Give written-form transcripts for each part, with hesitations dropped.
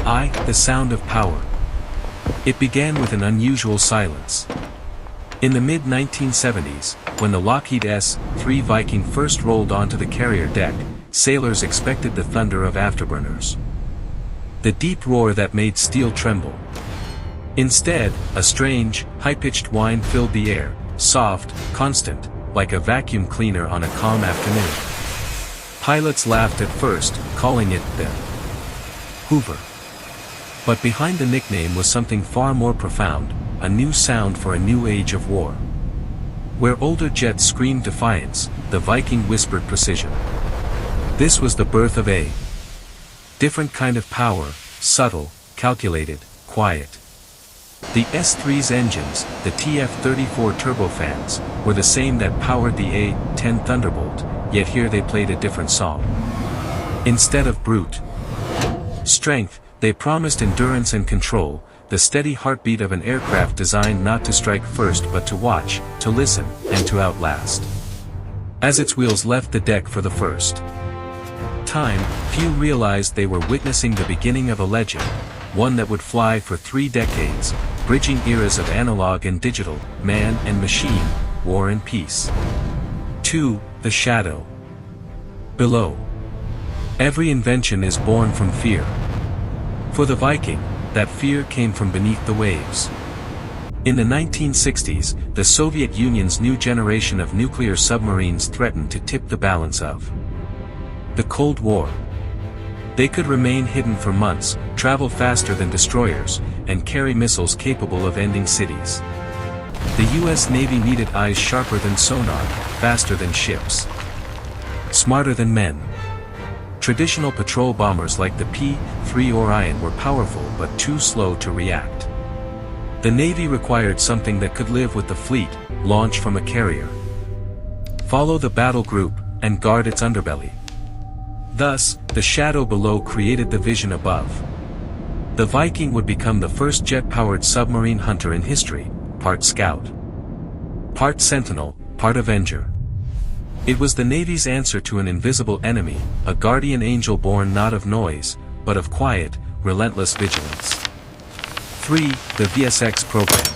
The sound of power. It began with an unusual silence. In the mid-1970s, when the Lockheed S-3 Viking first rolled onto the carrier deck, sailors expected the thunder of afterburners. The deep roar that made steel tremble. Instead, a strange, high-pitched whine filled the air, soft, constant, like a vacuum cleaner on a calm afternoon. Pilots laughed at first, calling it the Hoover. But behind the nickname was something far more profound, a new sound for a new age of war. Where older jets screamed defiance, the Viking whispered precision. This was the birth of a different kind of power, subtle, calculated, quiet. The S-3's engines, the TF-34 turbofans, were the same that powered the A-10 Thunderbolt, yet here they played a different song. Instead of brute strength, they promised endurance and control, the steady heartbeat of an aircraft designed not to strike first but to watch, to listen, and to outlast. As its wheels left the deck for the first time, few realized they were witnessing the beginning of a legend, one that would fly for 3 decades, bridging eras of analog and digital, man and machine, war and peace. 2. The shadow. Below. Every invention is born from fear. For the Viking, that fear came from beneath the waves. In the 1960s, the Soviet Union's new generation of nuclear submarines threatened to tip the balance of the Cold War. They could remain hidden for months, travel faster than destroyers, and carry missiles capable of ending cities. The US Navy needed eyes sharper than sonar, faster than ships, smarter than men. Traditional patrol bombers like the P-3 Orion were powerful but too slow to react. The Navy required something that could live with the fleet, launch from a carrier, follow the battle group, and guard its underbelly. Thus, the shadow below created the vision above. The Viking would become the first jet-powered submarine hunter in history, part scout, part sentinel, part avenger. It was the Navy's answer to an invisible enemy, a guardian angel born not of noise, but of quiet, relentless vigilance. 3. The VSX program.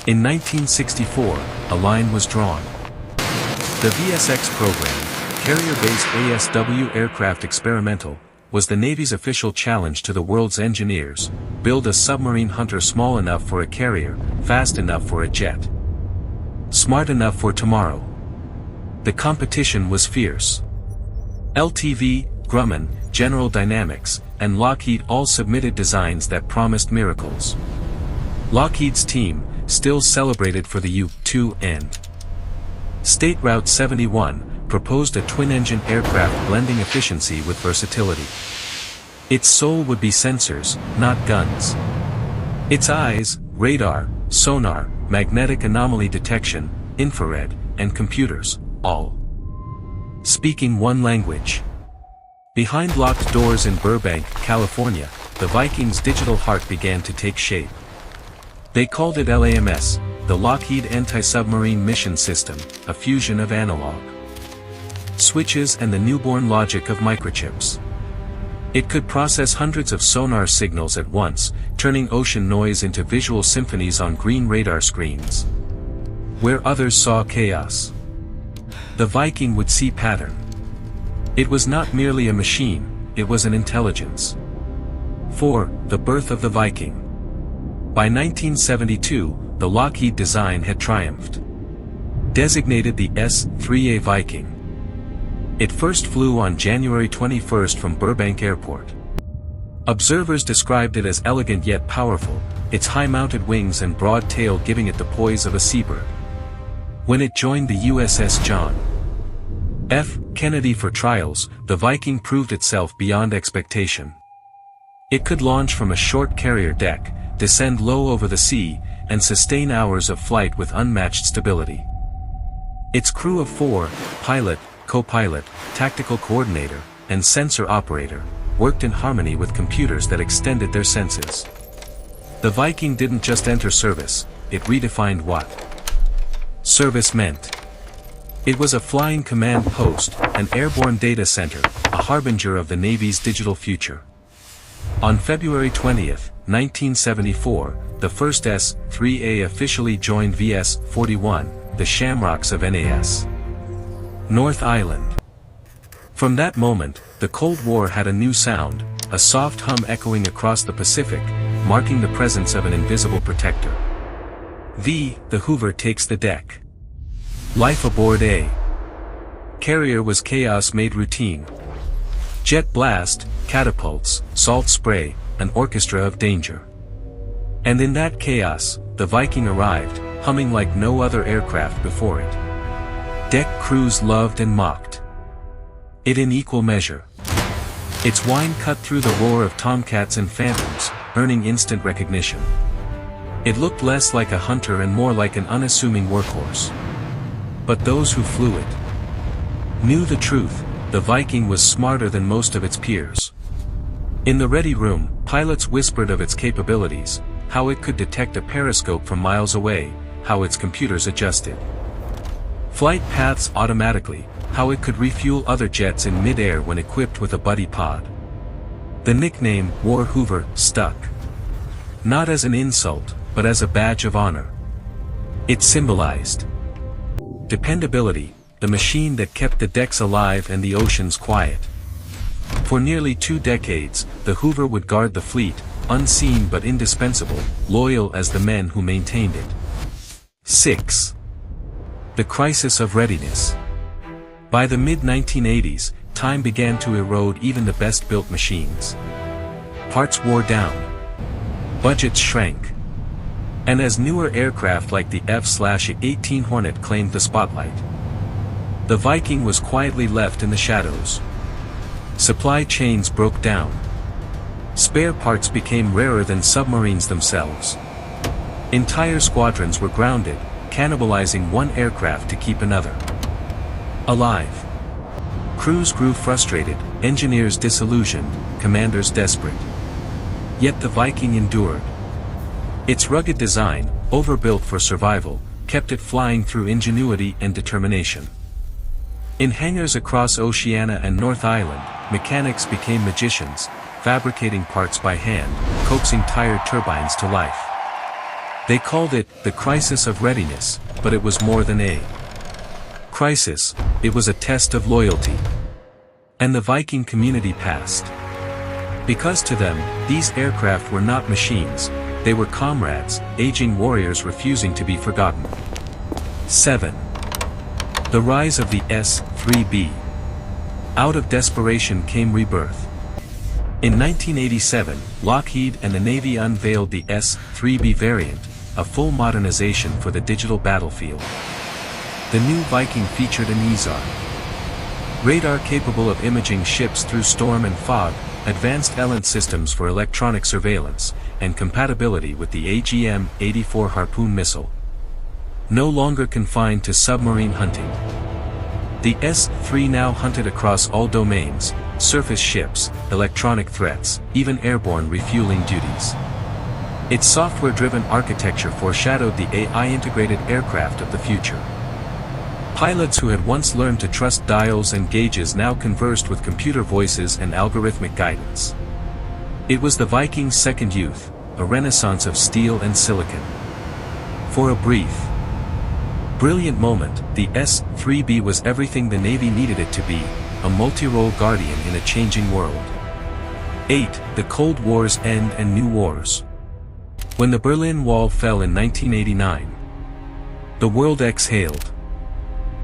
In 1964, a line was drawn. The VSX program, carrier-based ASW aircraft experimental, was the Navy's official challenge to the world's engineers: build a submarine hunter small enough for a carrier, fast enough for a jet, smart enough for tomorrow. The competition was fierce. LTV, Grumman, General Dynamics, and Lockheed all submitted designs that promised miracles. Lockheed's team, still celebrated for the U-2N State Route 71, proposed a twin-engine aircraft blending efficiency with versatility. Its soul would be sensors, not guns. Its eyes, radar, sonar, magnetic anomaly detection, infrared, and computers, all speaking one language. Behind locked doors in Burbank, California, the Vikings' digital heart began to take shape. They called it LAMS, the Lockheed Anti-Submarine Mission System, a fusion of analog switches and the newborn logic of microchips. It could process hundreds of sonar signals at once, turning ocean noise into visual symphonies on green radar screens. Where others saw chaos, the Viking would see pattern. It was not merely a machine, it was an intelligence. 4. The birth of the Viking. By 1972, the Lockheed design had triumphed. Designated the S-3 Viking, it first flew on January 21 from Burbank Airport. Observers described it as elegant yet powerful, its high-mounted wings and broad tail giving it the poise of a seabird. When it joined the USS John F. Kennedy for trials, the Viking proved itself beyond expectation. It could launch from a short carrier deck, descend low over the sea, and sustain hours of flight with unmatched stability. Its crew of 4, pilot, co-pilot, tactical coordinator, and sensor operator, worked in harmony with computers that extended their senses. The Viking didn't just enter service, it redefined what service meant. It was a flying command post, an airborne data center, a harbinger of the Navy's digital future. On February 20, 1974, the first S-3A officially joined VS-41, the Shamrocks of NAS. North Island. From that moment, the Cold War had a new sound, a soft hum echoing across the Pacific, marking the presence of an invisible protector. The Hoover takes the deck. Life aboard A carrier was chaos made routine. Jet blast, catapults, salt spray, an orchestra of danger. And in that chaos, the Viking arrived, humming like no other aircraft before it. Deck crews loved and mocked it in equal measure. Its whine cut through the roar of tomcats and phantoms, earning instant recognition. It looked less like a hunter and more like an unassuming workhorse. But those who flew it knew the truth: the Viking was smarter than most of its peers. In the ready room, pilots whispered of its capabilities, how it could detect a periscope from miles away, how its computers adjusted flight paths automatically, how it could refuel other jets in mid-air when equipped with a buddy pod. The nickname, War Hoover, stuck. Not as an insult, but as a badge of honor. It symbolized dependability, the machine that kept the decks alive and the oceans quiet. For nearly 2 decades, the Hoover would guard the fleet, unseen but indispensable, loyal as the men who maintained it. 6. The crisis of readiness. By the mid-1980s, time began to erode even the best-built machines. Parts wore down. Budgets shrank. And as newer aircraft like the F/A-18 Hornet claimed the spotlight, the Viking was quietly left in the shadows. Supply chains broke down. Spare parts became rarer than submarines themselves. Entire squadrons were grounded, cannibalizing one aircraft to keep another alive. Crews grew frustrated, engineers disillusioned, commanders desperate. Yet the Viking endured. Its rugged design, overbuilt for survival, kept it flying through ingenuity and determination. In hangars across Oceania and North Island, mechanics became magicians, fabricating parts by hand, coaxing tired turbines to life. They called it the crisis of readiness, but it was more than a crisis, it was a test of loyalty. And the Viking community passed. Because to them, these aircraft were not machines, they were comrades, aging warriors refusing to be forgotten. 7. The rise of the S-3B. Out of desperation came rebirth. In 1987, Lockheed and the Navy unveiled the S-3B variant, a full modernization for the digital battlefield. The new Viking featured an ESAR radar capable of imaging ships through storm and fog, advanced ELINT systems for electronic surveillance, and compatibility with the AGM-84 Harpoon missile. No longer confined to submarine hunting, the S-3 now hunted across all domains: surface ships, electronic threats, even airborne refueling duties. Its software-driven architecture foreshadowed the AI-integrated aircraft of the future. Pilots who had once learned to trust dials and gauges now conversed with computer voices and algorithmic guidance. It was the Viking's second youth, a renaissance of steel and silicon. For a brief, brilliant moment, the S-3B was everything the Navy needed it to be, a multi-role guardian in a changing world. 8. The Cold War's end and new wars. When the Berlin Wall fell in 1989, the world exhaled.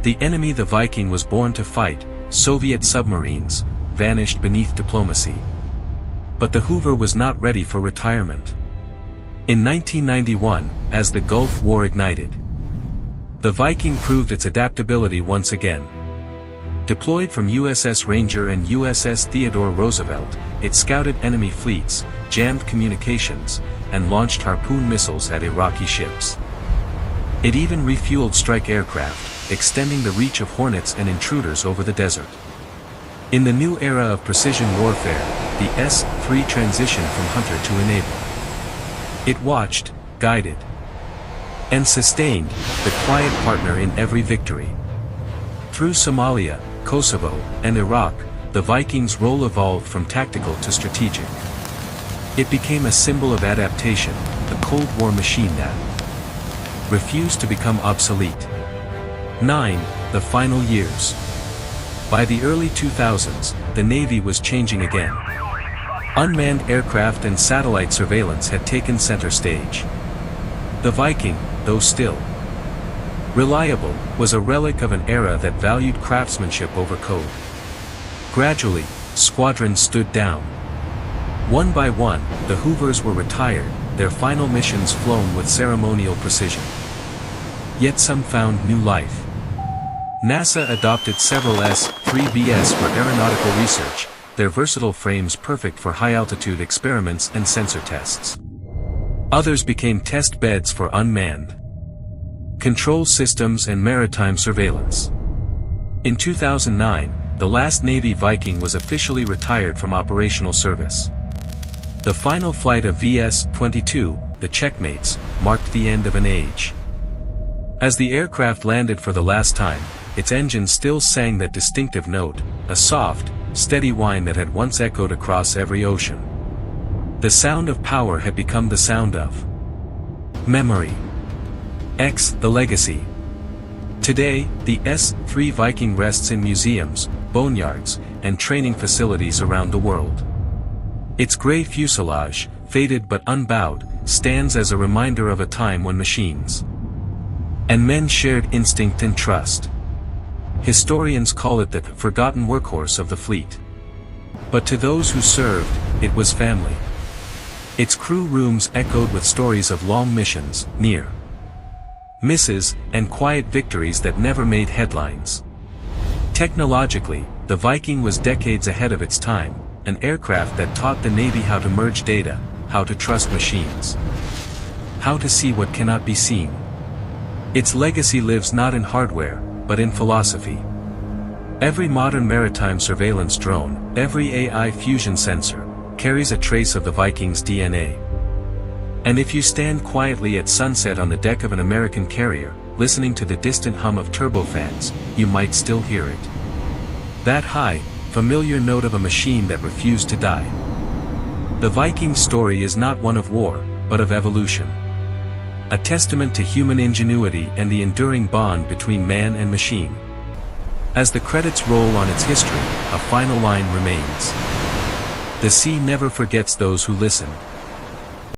The enemy the Viking was born to fight, Soviet submarines, vanished beneath diplomacy. But the Hoover was not ready for retirement. In 1991, as the Gulf War ignited, the Viking proved its adaptability once again. Deployed from USS Ranger and USS Theodore Roosevelt, it scouted enemy fleets, jammed communications, and launched Harpoon missiles at Iraqi ships. It even refueled strike aircraft, extending the reach of Hornets and intruders over the desert. In the new era of precision warfare, the S-3 transitioned from hunter to enabler. It watched, guided, and sustained, the quiet partner in every victory. Through Somalia, Kosovo, and Iraq, the Vikings' role evolved from tactical to strategic. It became a symbol of adaptation, the Cold War machine that refused to become obsolete. 9. The final years. By the early 2000s, the Navy was changing again. Unmanned aircraft and satellite surveillance had taken center stage. The Viking, though still reliable, was a relic of an era that valued craftsmanship over code. Gradually, squadrons stood down. One by one, the Hoovers were retired, their final missions flown with ceremonial precision. Yet some found new life. NASA adopted several S-3Vs for aeronautical research, their versatile frames perfect for high-altitude experiments and sensor tests. Others became test beds for unmanned control systems and maritime surveillance. In 2009, the last Navy Viking was officially retired from operational service. The final flight of VS-22, the Checkmates, marked the end of an age. As the aircraft landed for the last time, its engine still sang that distinctive note, a soft, steady whine that had once echoed across every ocean. The sound of power had become the sound of memory. The legacy. Today, the S-3 Viking rests in museums, boneyards, and training facilities around the world. Its gray fuselage, faded but unbowed, stands as a reminder of a time when machines and men shared instinct and trust. Historians call it the forgotten workhorse of the fleet. But to those who served, it was family. Its crew rooms echoed with stories of long missions, near misses, and quiet victories that never made headlines. Technologically, the Viking was decades ahead of its time, an aircraft that taught the Navy how to merge data, how to trust machines, how to see what cannot be seen. Its legacy lives not in hardware, but in philosophy. Every modern maritime surveillance drone, every AI fusion sensor, carries a trace of the Viking's DNA. And if you stand quietly at sunset on the deck of an American carrier, listening to the distant hum of turbofans, you might still hear it. That high, familiar note of a machine that refused to die. The Viking story is not one of war, but of evolution. A testament to human ingenuity and the enduring bond between man and machine. As the credits roll on its history, a final line remains. The sea never forgets those who listen.